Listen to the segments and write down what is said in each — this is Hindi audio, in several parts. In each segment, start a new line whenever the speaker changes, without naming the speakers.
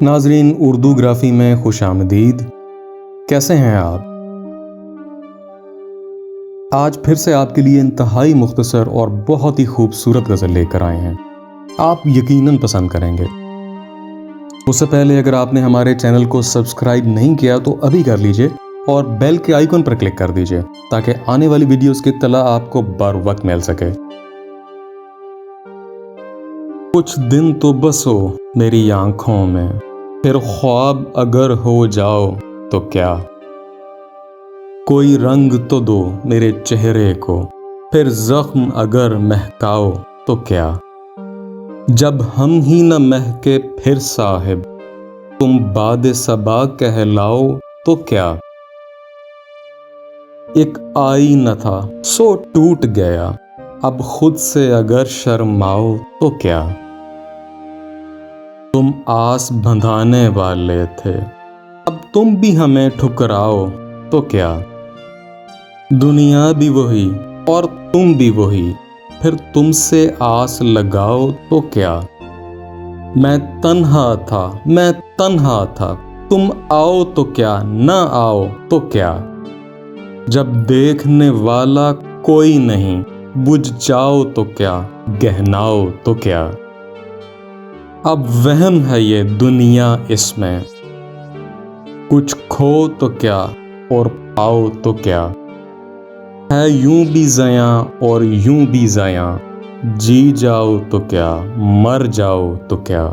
नाजरीन, उर्दू ग्राफी में खुशामदीद। कैसे हैं आप? आज फिर से आपके लिए इंतहाई मुख्तसर और बहुत ही खूबसूरत गज़ल लेकर आए हैं। आप यकीनन पसंद करेंगे। उससे पहले अगर आपने हमारे चैनल को सब्सक्राइब नहीं किया तो अभी कर लीजिए और बेल के आइकन पर क्लिक कर दीजिए ताकि आने वाली वीडियोस की इत्तला आपको बर वक्त मिल सके। कुछ दिन तो बसो मेरी आंखों में, फिर ख्वाब अगर हो जाओ तो क्या। कोई रंग तो दो मेरे चेहरे को, फिर जख्म अगर महकाओ तो क्या। जब हम ही न महके फिर साहिब, तुम बाद सबा कहलाओ तो क्या। एक आईना था सो टूट गया, अब खुद से अगर शर्माओ तो क्या। तुम आस बंधाने वाले थे, अब तुम भी हमें ठुकराओ तो क्या। दुनिया भी वही और तुम भी वही, फिर तुमसे आस लगाओ तो क्या। मैं तन्हा था, तुम आओ तो क्या, ना आओ तो क्या। जब देखने वाला कोई नहीं, बुझ जाओ तो क्या, गहनाओ तो क्या। अब वहम है ये दुनिया, इसमें कुछ खो तो क्या और पाओ तो क्या। है यूं भी ज़यां और यूं भी ज़यां, जी जाओ तो क्या, मर जाओ तो क्या।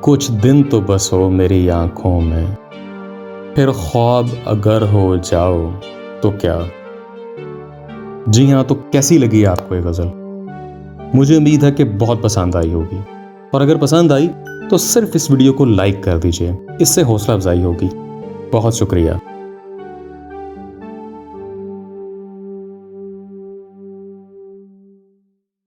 कुछ दिन तो बस हो मेरी आंखों में, फिर ख्वाब अगर हो जाओ तो क्या। जी हाँ, तो कैसी लगी आपको ये गज़ल? मुझे उम्मीद है कि बहुत पसंद आई होगी, और अगर पसंद आई तो सिर्फ इस वीडियो को लाइक कर दीजिए, इससे हौसला अफजाई होगी। बहुत शुक्रिया।